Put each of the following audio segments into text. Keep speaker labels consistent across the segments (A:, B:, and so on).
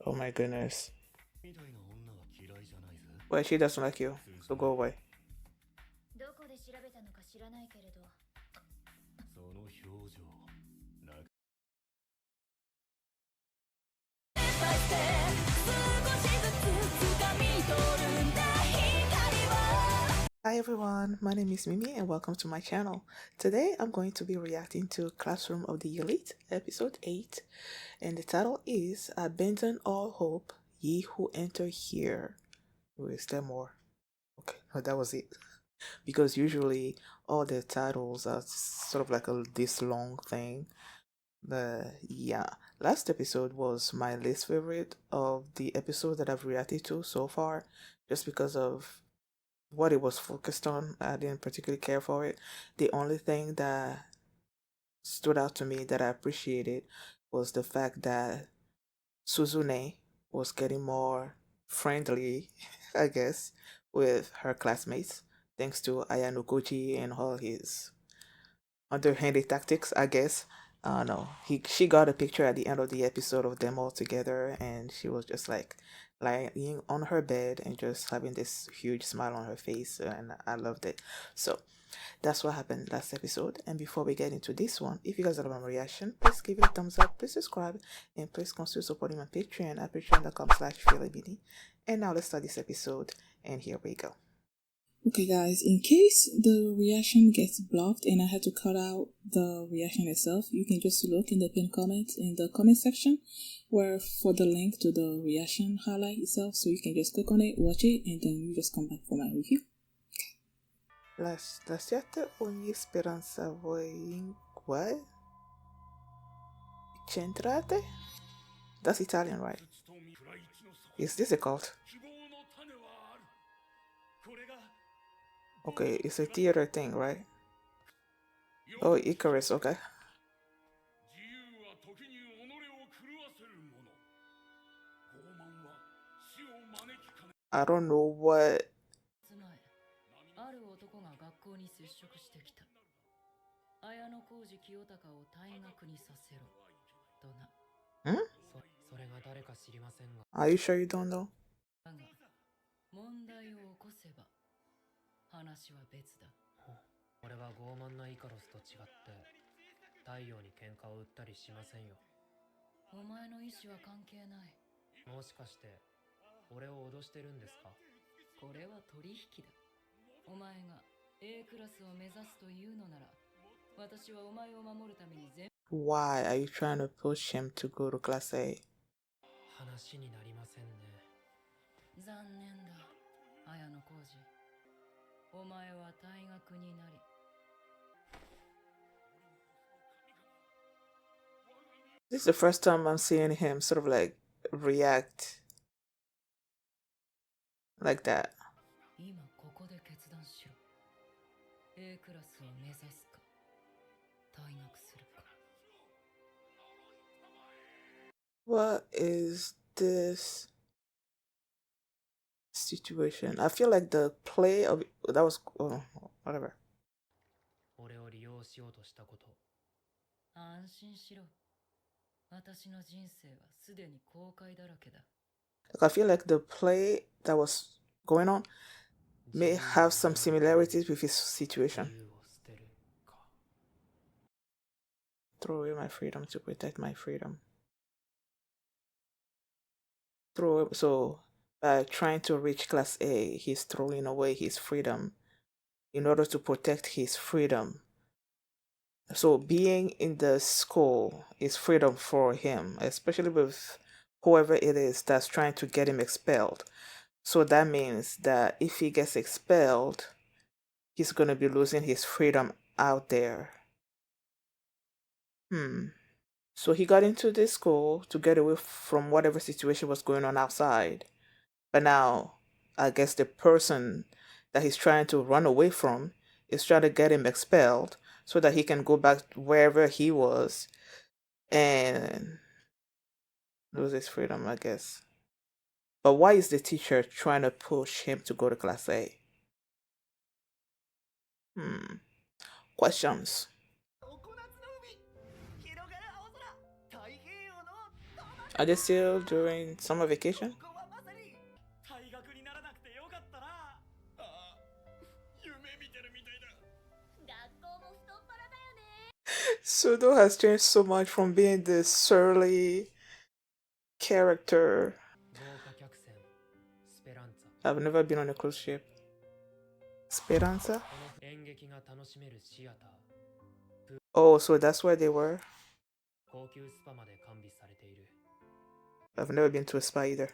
A: Oh my goodness. Well, she doesn't like you, so go away. Hi everyone, my name is Mimi and welcome to my channel. Today I'm going to be reacting to Classroom of the Elite, episode 8, and the title is Abandon All Hope, Ye Who Enter Here. Wait, is there more? Okay, no, that was it. Because usually all the titles are sort of like this long thing. But yeah, last episode was my least favorite of the episodes that I've reacted to so far, just because of what it was focused on. I didn't particularly care for it. The only thing that stood out to me that I appreciated was the fact that Suzune was getting more friendly, I guess, with her classmates, thanks to Ayanukochi and all his underhanded tactics, I guess. No, she got a picture at the end of the episode of them all together, and she was just like lying on her bed and just having this huge smile on her face, and I loved it. So that's what happened last episode. And before we get into this one, if you guys have a reaction, please give it a thumbs up, please subscribe, and please consider supporting my Patreon at patreon.com/feelabini. And now let's start this episode, and here we go.
B: Okay guys, in case the reaction gets blocked and I had to cut out the reaction itself, you can just look in the pinned comment in the comment section where for the link to the reaction highlight itself, so you can just click on it, watch it, and then you just come back for my review.
A: Lasciate ogni speranza voi in what? Centrate? That's Italian, right? Is this a cult? Okay, it's a theater thing, right? Oh, Icarus, okay. I don't know what. Hmm? Are you sure you don't know? Why are you trying to push him to go to class A? This is the first time I'm seeing him sort of like react like that. What is this situation? I feel like the play of that was whatever. Like, I feel like the play that was going on may have some similarities with his situation. Throw away my freedom to protect my freedom. So by trying to reach class A, he's throwing away his freedom in order to protect his freedom. So being in the school is freedom for him, especially with whoever it is that's trying to get him expelled. So that means that if he gets expelled, he's going to be losing his freedom out there. So he got into this school to get away from whatever situation was going on outside. But now, I guess the person that he's trying to run away from is trying to get him expelled so that he can go back wherever he was and lose his freedom, I guess. But why is the teacher trying to push him to go to class A? Questions. Are they still during summer vacation? Sudo has changed so much from being this surly character. I've never been on a cruise ship. Speranza? Oh, so that's where they were? I've never been to a spa either.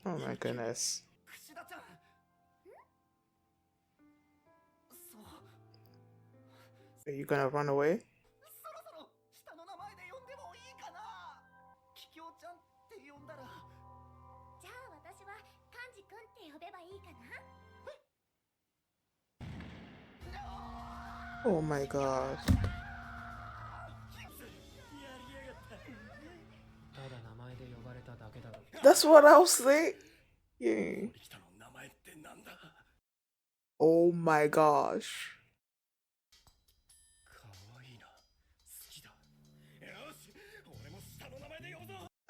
A: Oh my goodness. Are you gonna run away? Oh my god. That's what I was saying. Oh my gosh.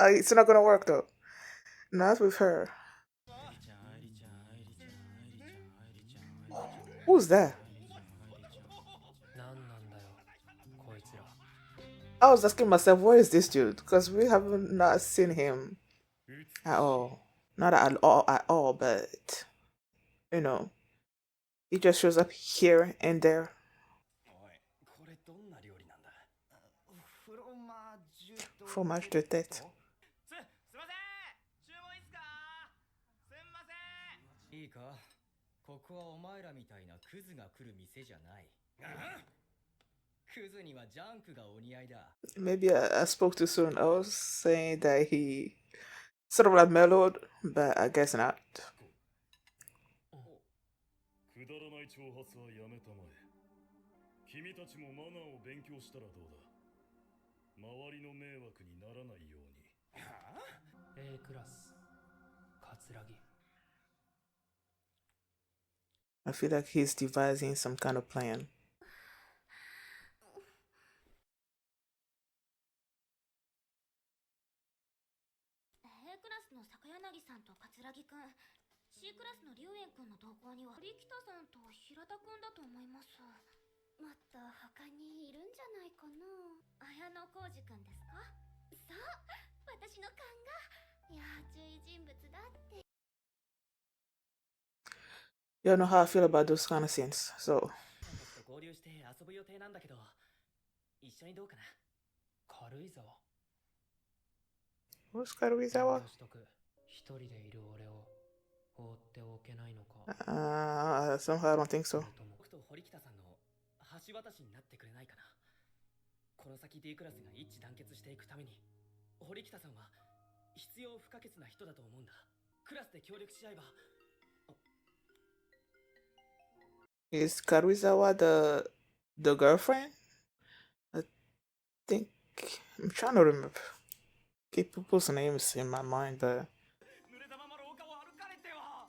A: It's not gonna work though. Not with her. Who's that? I was asking myself, where is this dude? Because we have not seen him at all. Not at all, but you know, he just shows up here and there. Fromage de tête.
C: いいか、ここはお前らみたいなクズが来る店じゃない。クズにはジャンクがお似合いだ。
A: Maybe I spoke too soon. I was saying that he sort of like mellowed, but I guess not.
D: くだらない挑発はやめたまえ。君たちもマナーを勉強したらどうだ。周りの迷惑にならないように。
C: A クラス、葛城。
A: I feel like he's devising some kind of plan.
E: A クラスの坂柳さんと葛城くん、C クラスの龍炎くんの同行には堀北さんと平田くんだと思います。もっと他にいるんじゃないかな。綾野浩二くんですか？そう、私の勘が要注意人物だって。
A: You know how I feel about those kind of scenes, so.
C: 合流して遊ぶ予定なんだけど、一緒にどうかな。軽井沢。
A: Who's Karuizawa?
C: 一人でいる俺を放っておけないのか。
A: Somehow I don't think so.
C: 僕と堀北さんの橋渡しになってくれないかな。この先 D クラスが一致団結していくために、堀北さんは必要不可欠な人だと思うんだ。クラスで協力し合えば。
A: Is Karuizawa the girlfriend? I think I'm trying to remember. Keep people's names in my mind, but
D: 濡れたまま廊下を歩かれては。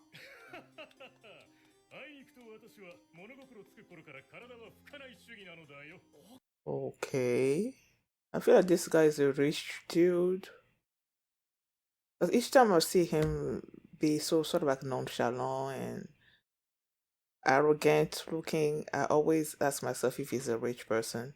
D: あいにくと私は物心つく頃から体は吹かない主義なのだよ。
A: okay. I feel like this guy is a rich dude. 'Cause each time I see him be so sort of like nonchalant and arrogant looking, I always ask myself if he's a rich person.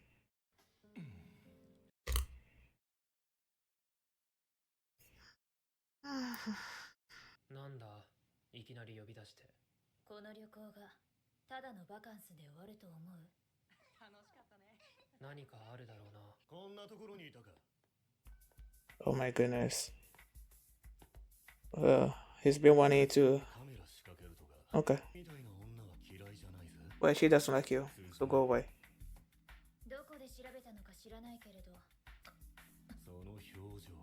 C: なんだ、いきなり呼び出して。
E: この旅行がただのバカンスで終わると思う？楽しかったね。
C: 何かあるだろうな。
D: こんなところにいたか。
A: Oh my goodness. He's been wanting to.
D: カメラ仕掛けるとか。
A: Okay.
D: みたいな女は嫌いじゃないぜ。
A: Well, she doesn't like you, so go away.
E: どこで調べたのか知らないけれど。
D: その表情。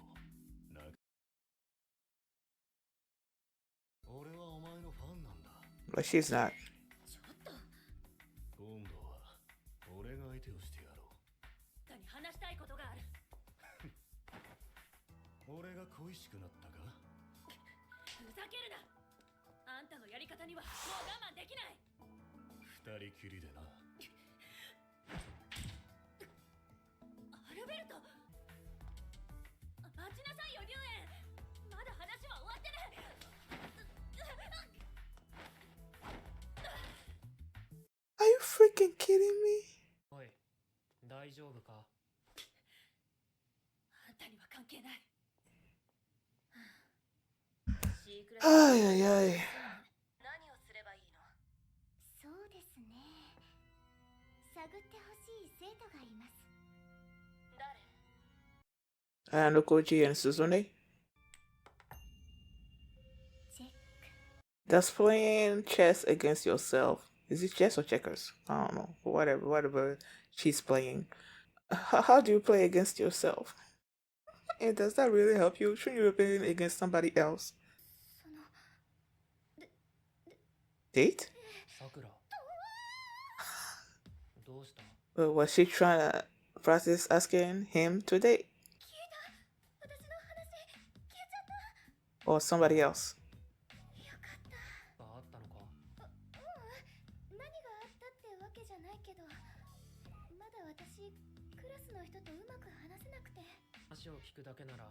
D: 俺はお前のファンなんだ。
A: But she's not.
E: ちょっと。
D: 今度は俺が相手をしてやろう。
E: 何話したいことがある。
D: 俺が恋しくなったか？
E: ふざけるな。あんたのやり方にはもう我慢できない。
D: 二人きりでな。
E: アルベルト、待ちなさいよ龍炎。まだ話は終わってない。
A: Are you freaking kidding me?
C: おい、大丈夫か？
E: あんたには関係ない。
A: Ay, ay, ay.
E: 何をすればいいの？そうですね。探ってほしい生徒がいます。誰？
A: And Koji and Suzune.
E: チェック。
A: That's playing chess against yourself. Is it chess or checkers? I don't know. Whatever she's playing. How do you play against yourself? And does that really help you? Shouldn't you be playing against somebody else?
E: その
A: Date?
C: さくら。どうした？
A: But was she trying to practice asking him to date?
E: 消えた。私の話消えちゃった。
A: Or somebody else?
E: よかった。
C: あったのか？
E: 何があったってわけじゃないけど、まだ私クラスの人とうまく話せなくて。
C: 話を聞くだけなら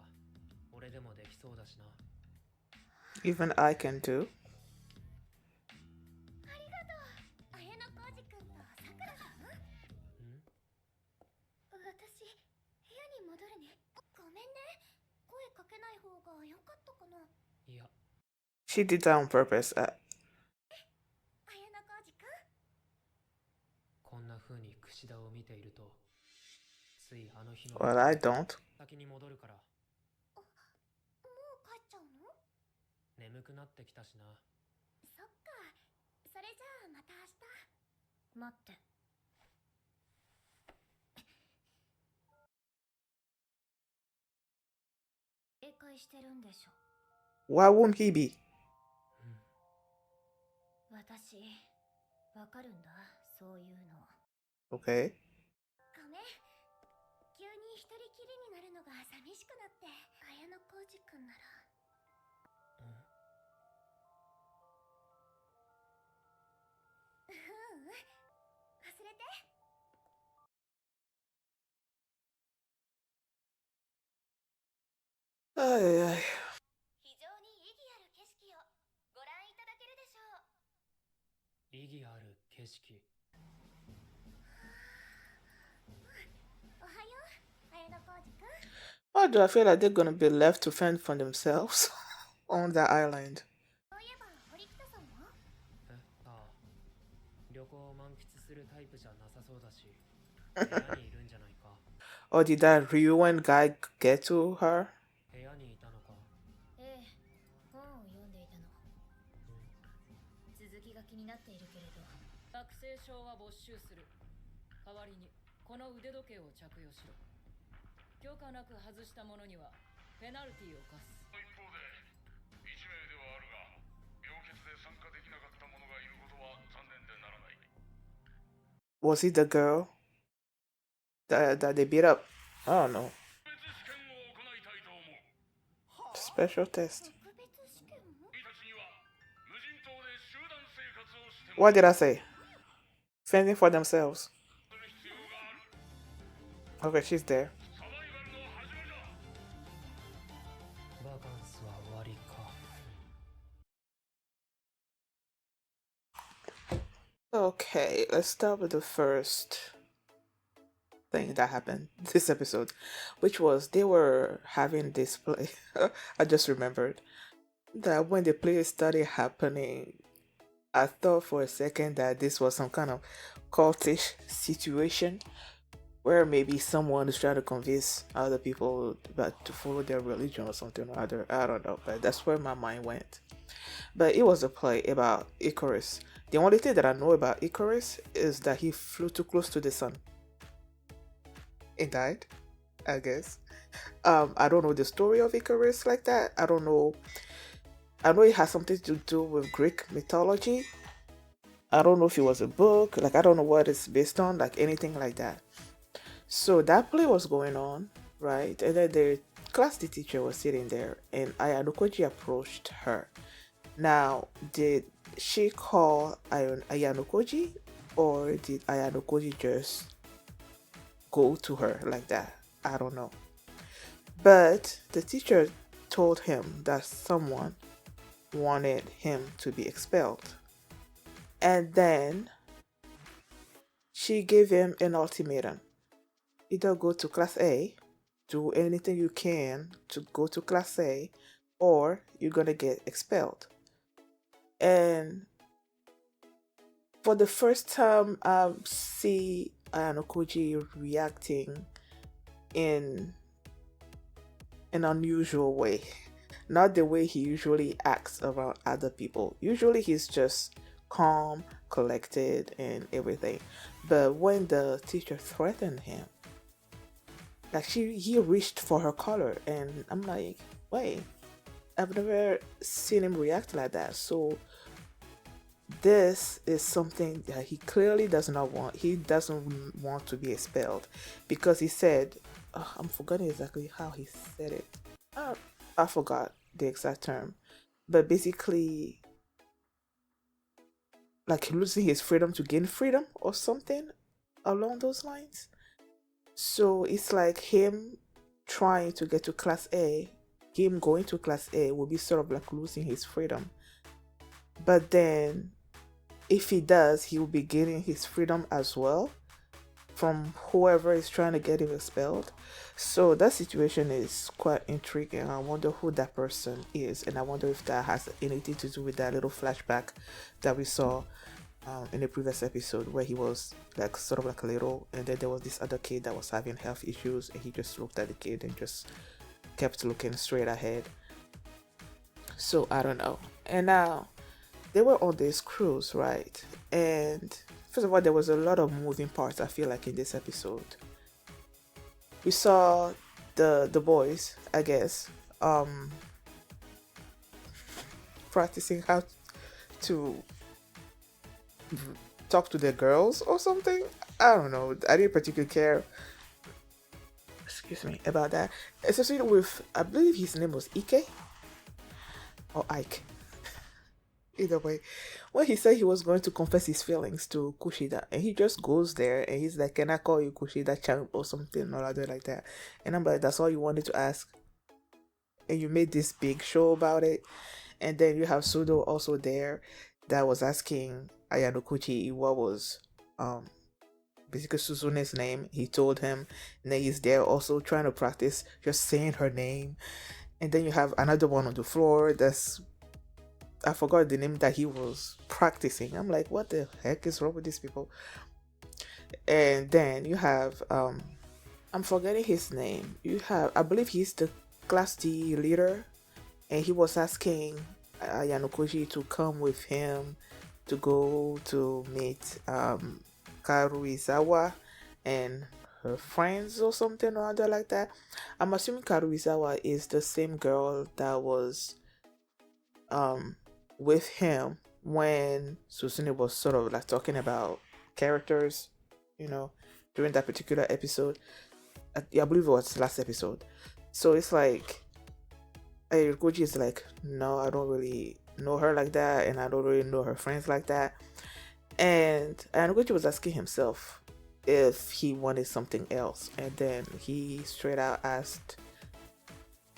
C: 俺でもできそうだしな。
A: Even I can do.
E: ありがとう。綾野浩二君とさくらさん。私部屋に戻るね。ごめんね。声かけない方が良かったかな。
C: いや、
A: She did that on purpose.
E: 綾野浩二君。
C: こんな風に櫛田を見ているとついあの日の
A: Well, I don't.
C: 先に戻るから。
E: もう帰っちゃうの？
C: 眠くなってきたしな。
E: そっか。それじゃあまた明日。待って。警戒してるんでしょ。
A: Why won't he be?
E: 私、わかるんだ。そういうの。
A: Okay.
E: ごめん。急に一人きりになるのが寂しくなって。綾野浩二君なら。ううん。忘れて。
A: Ay, ay.
E: 非常に意義ある景色をご覧いただけるでしょう。
C: 意義ある景色。
E: おはよう、綾野浩二君。
A: Why do I feel like they're gonna be left to fend for themselves on that island?
E: そういえば堀北さんは？
C: ああ、旅行を満喫するタイプじゃなさそうだし部屋にいるんじゃないか。
A: Or did that ruin guy get to her?
C: 部屋にいたのか。
E: ええ、本を読んでいたの。続きが気になっているけれど。
F: 学生証は没収する。代わりにこの腕時計を着用しろ。許可なく外した者にはペナルティを課す。
D: 一方で1名ではあるが病欠で参加できなかった者がいることは残念でならない。
A: Was it the girl that they beat up? I don't know.
D: 別試験を行いたいと思う。
A: Special test.
E: 特別試験？
D: 君たちには無人島で集団生活をしても
A: What did I say? Fending for themselves.
D: らう必要がある。
A: Okay, she's there.
D: サバイバルの始まりだ。
C: バカンスは終わりか。
A: Okay, let's start with the first thing that happened this episode, which was they were having this play. I just remembered that when the play started happening, I thought for a second that this was some kind of cultish situation where maybe someone is trying to convince other people to follow their religion or something or other. I don't know, but that's where my mind went. But it was a play about Icarus. The only thing that I know about Icarus is that he flew too close to the sun and died, I guess. I don't know the story of Icarus like that. I don't know. I know it has something to do with Greek mythology. I don't know if it was a book. Like, I don't know what it's based on, like anything like that. So that play was going on, right? And then they class teacher was sitting there, and Ayanokoji approached her. Now, did she call Ayanokoji, or did Ayanokoji just go to her like that? I don't know. But the teacher told him that someone wanted him to be expelled. And then she gave him an ultimatum: either go to class A, do anything you can to go to class A, or you're gonna get expelled. And for the first time, I see Ayanokoji reacting in an unusual way. Not the way he usually acts around other people. Usually he's just calm, collected, and everything. But when the teacher threatened him, like he reached for her collar, and I'm like, wait, I've never seen him react like that. So this is something that he clearly does not want. He doesn't want to be expelled, because he said, I'm forgetting exactly how he said it. I forgot the exact term, but basically, like losing his freedom to gain freedom or something along those lines. So it's like him trying to get to class A, him going to class A will be sort of like losing his freedom. But then if he does, he will be gaining his freedom as well from whoever is trying to get him expelled. So that situation is quite intriguing. I wonder who that person is, and I wonder if that has anything to do with that little flashback that we saw in the previous episode, where he was like sort of like a little, and then there was this other kid that was having health issues, and he just looked at the kid and just kept looking straight ahead. So I don't know. And now they were on this cruise, right? And first of all, there was a lot of moving parts, I feel like, in this episode. We saw the boys, I guess, practicing how to talk to their girls or something. I don't know. I didn't particularly care, excuse me, about that. Especially with, I believe his name was Ike or Ike. Either way, when he said he was going to confess his feelings to Kushida, and he just goes there and he's like, "Can I call you Kushida-chan?" or something or other like that. And I'm like, that's all you wanted to ask, and you made this big show about it. And then you have Sudo also there that was asking Ayanokuchi what was basically Suzune's name. He told him, and then he's there also trying to practice just saying her name. And then you have another one on the floor that's, I forgot the name that he was practicing. I'm like, what the heck is wrong with these people? And then you have I'm forgetting his name. You have, I believe he's the class D leader, and he was asking Yanokoji to come with him to go to meet Karuizawa and her friends or something or other like that. I'm assuming Karuizawa is the same girl that was with him when Susune was sort of like talking about characters, during that particular episode. I believe it was last episode. So it's like Koji is like, no, I don't really know her like that, and I don't really know her friends like that. And Koji was asking himself if he wanted something else, and then he straight out asked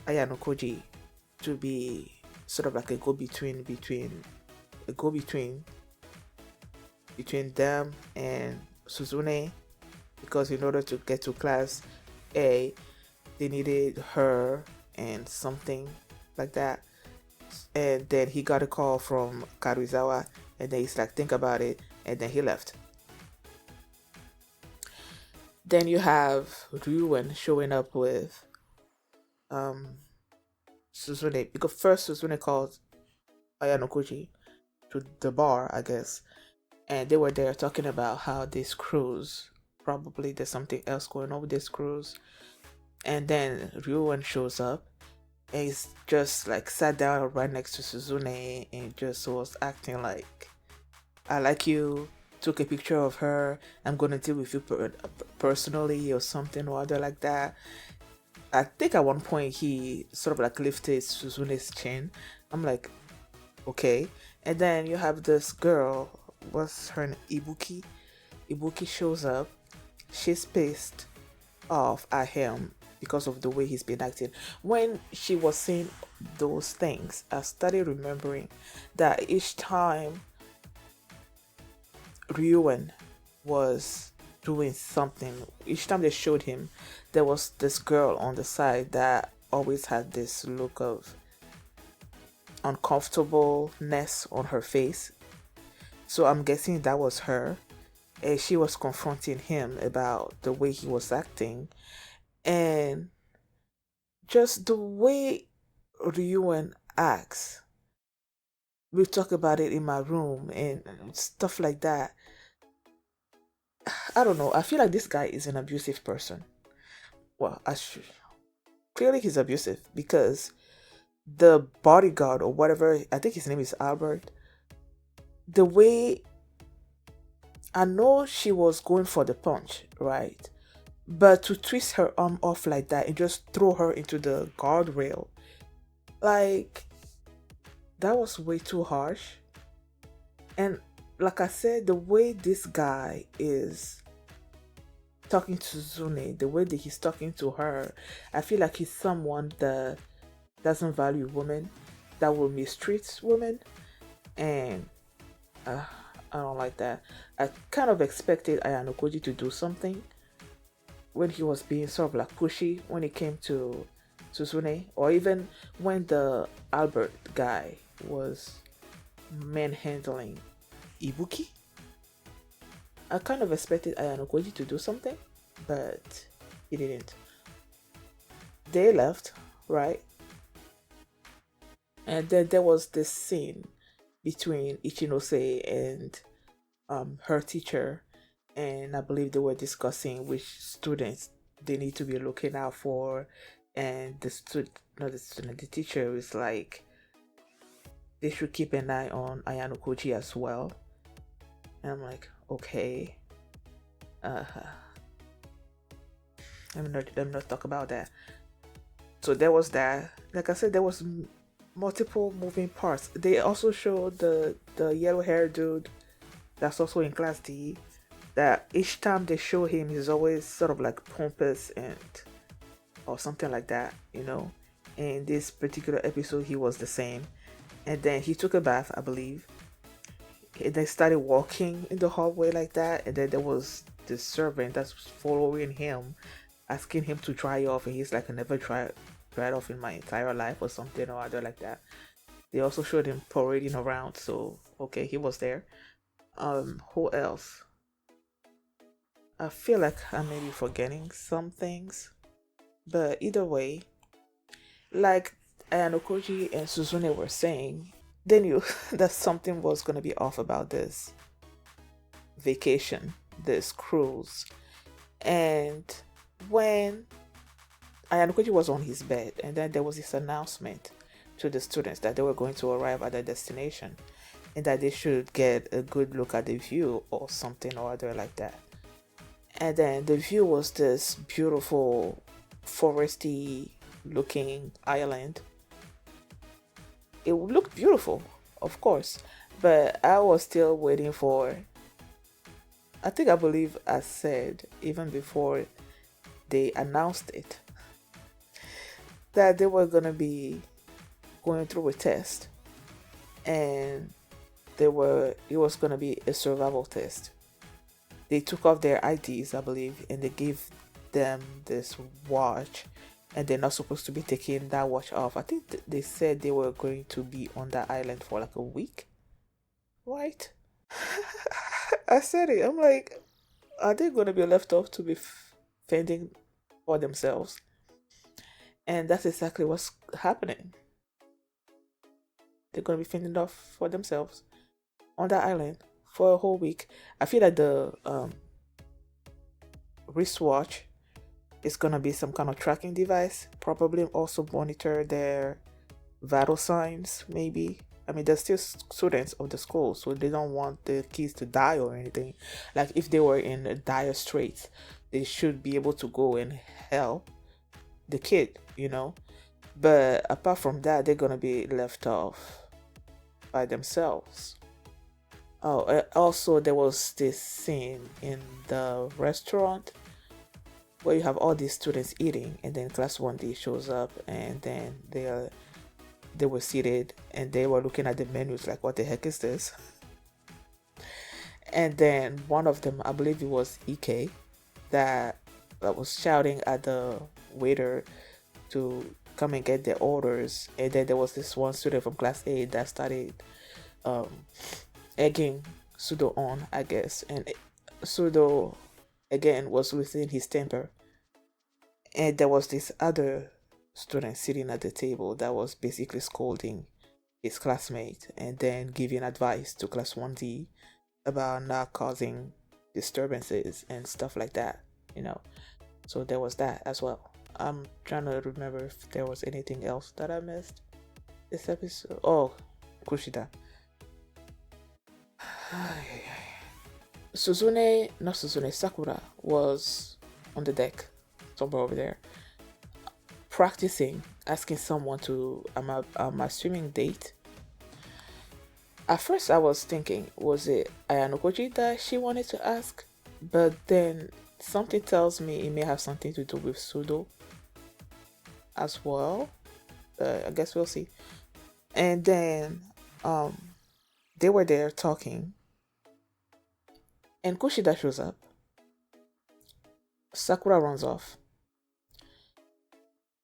A: Ayano Koji to be sort of like a go-between between them and Suzune, because in order to get to class A, they needed her and something like that. And then he got a call from Karuizawa, and then he's like, think about it, and then he left. Then you have Ryuen showing up with Suzune, because first Suzune called Ayanokuchi to the bar, I guess, and they were there talking about how this cruise, probably there's something else going on with this cruise. And then Ryuen shows up, and he's just like sat down right next to Suzune and just was acting like, I like you, took a picture of her, I'm gonna deal with you personally or something or other like that. I think at one point he sort of like lifted Suzune's chin. I'm like, okay. And then you have this girl, what's her name? Ibuki. Ibuki shows up. She's pissed off at him because of the way he's been acting. When she was saying those things, I started remembering that each time Ryuen was doing something, each time they showed him, there was this girl on the side that always had this look of uncomfortableness on her face. So I'm guessing that was her. And she was confronting him about the way he was acting. And just the way Ryuen acts. We talk about it in my room and stuff like that. I don't know. I feel like this guy is an abusive person. Well, clearly he's abusive because the bodyguard or whatever, I think his name is Albert, the way, I know she was going for the punch, right? But to twist her arm off like that and just throw her into the guardrail, like, that was way too harsh. And like I said, the way this guy is talking to Zune, the way that he's talking to her, I feel like he's someone that doesn't value women, that will mistreat women, and I don't like that. I kind of expected Ayano Koji to do something when he was being sort of like pushy when it came to Suzune, or even when the Albert guy was manhandling Ibuki. I kind of expected Ayano Koji to do something, but he didn't. They left, right? And then there was this scene between Ichinose and her teacher, and I believe they were discussing which students they need to be looking out for, and the teacher was like, they should keep an eye on Ayano Koji as well. And I'm like, okay, let me not talk about that. So there was that. Like I said, there was multiple moving parts. They also showed the yellow hair dude that's also in class D, that each time they show him, he's always sort of like pompous and or something like that, you know. In this particular episode, he was the same. And then he took a bath, I believe. And they started walking in the hallway like that. And then there was this servant that's following him, asking him to dry off. And he's like, I never dried off in my entire life, or something or other like that. They also showed him parading around. So, okay, he was there. Who else? I feel like I may be forgetting some things. But either way, like Ayano Koji and Suzune were saying, they knew that something was going to be off about this vacation, this cruise. And when Ayano Koji was on his bed, and then there was this announcement to the students that they were going to arrive at their destination and that they should get a good look at the view or something or other like that. And then the view was this beautiful foresty looking island. It looked beautiful, of course, but I was still waiting for, I think I believe I said even before they announced it, that they were going to be going through a test, and it was going to be a survival test. They took off their IDs, I believe, and they gave them this watch, and they're not supposed to be taking that watch off. I think they said they were going to be on that island for like a week, right? I said it. I'm like, are they going to be left off to be fending for themselves? And that's exactly what's happening. They're going to be fending off for themselves on that island for a whole week. I feel like the wristwatch is going to be some kind of tracking device. Probably also monitor their vital signs, maybe. I mean, they're still students of the school, so they don't want the kids to die or anything. Like, if they were in dire straits, they should be able to go and help. the kid, you know. But apart from that, they're gonna be left off by themselves. Oh, also there was this scene in the restaurant where you have all these students eating, and then class 1D shows up, and then they were seated and they were looking at the menus like, what the heck is this? And then one of them, I believe it was EK, that was shouting at the waiter to come and get their orders. And then there was this one student from class A that started um, egging Sudo on, I guess. And Sudo, again, was losing his temper. And there was this other student sitting at the table that was basically scolding his classmate and then giving advice to class 1D about not causing disturbances and stuff like that, you know. So there was that as well. I'm trying to remember if there was anything else that I missed this episode. Oh, Kushida. Sakura was on the deck somewhere over there practicing asking someone to my swimming date. At first I was thinking, was it Ayanokoji that she wanted to ask? But then something tells me it may have something to do with Sudo as well. I guess we'll see. And then they were there talking, and Kushida shows up. Sakura runs off,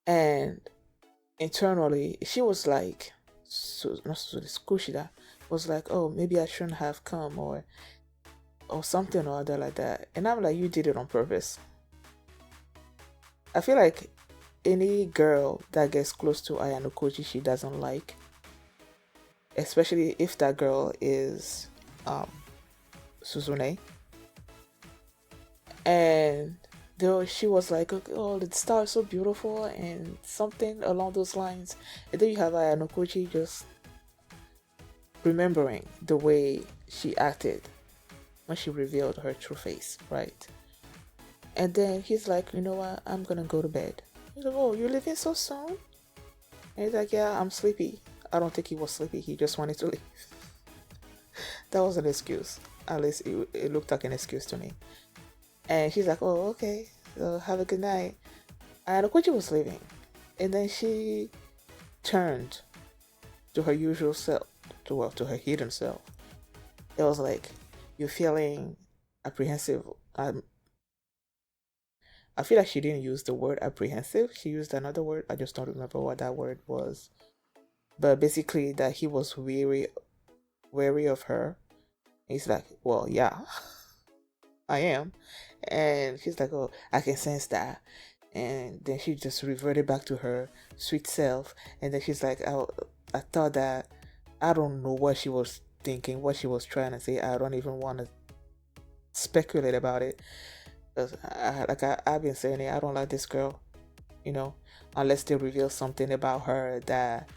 A: and internally she was like, Kushida was like, oh, maybe I shouldn't have come, or something or other like that. And I'm like, you did it on purpose. I feel like any girl that gets close to Ayano Koji she doesn't like, especially if that girl is Suzune. And though she was like, oh, the star is so beautiful and something along those lines. And then you have Ayano Koji just remembering the way she acted when she revealed her true face, right? And then he's like, you know what, I'm gonna go to bed. He's like, oh, you're leaving so soon? And he's like, yeah, I'm sleepy. I don't think he was sleepy, he just wanted to leave. That was an excuse. At least it looked like an excuse to me. And she's like, oh, okay, so have a good night. And Okoji was leaving. And then she turned to her usual self, to her hidden self. It was like, you're feeling apprehensive. I feel like she didn't use the word apprehensive. She used another word. I just don't remember what that word was. But basically that he was wary of her. He's like, well, yeah, I am. And she's like, oh, I can sense that. And then she just reverted back to her sweet self. And then she's like, I thought that, I don't know what she was thinking, what she was trying to say. I don't even want to speculate about it. Because I've been saying it, I don't like this girl, you know, unless they reveal something about her that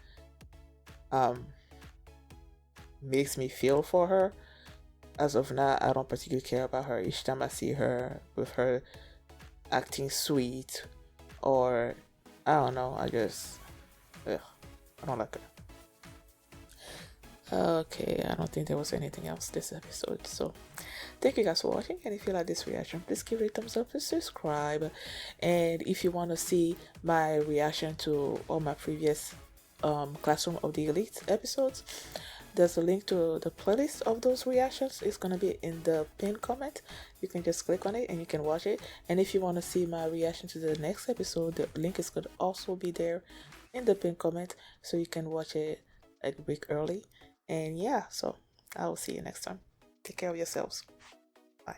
A: makes me feel for her. As of now, I don't particularly care about her. Each time I see her with her acting sweet, or I don't know, I don't like her. Okay, I don't think there was anything else this episode. So thank you guys for watching, and if you like this reaction, please give it a thumbs up and subscribe. And if you want to see my reaction to all my previous Classroom of the Elite episodes, there's a link to the playlist of those reactions. It's gonna be in the pinned comment. You can just click on it and you can watch it. And if you want to see my reaction to the next episode, the link is gonna also be there in the pinned comment, so you can watch it a week early. And yeah, so I will see you next time. Take care of yourselves. Bye.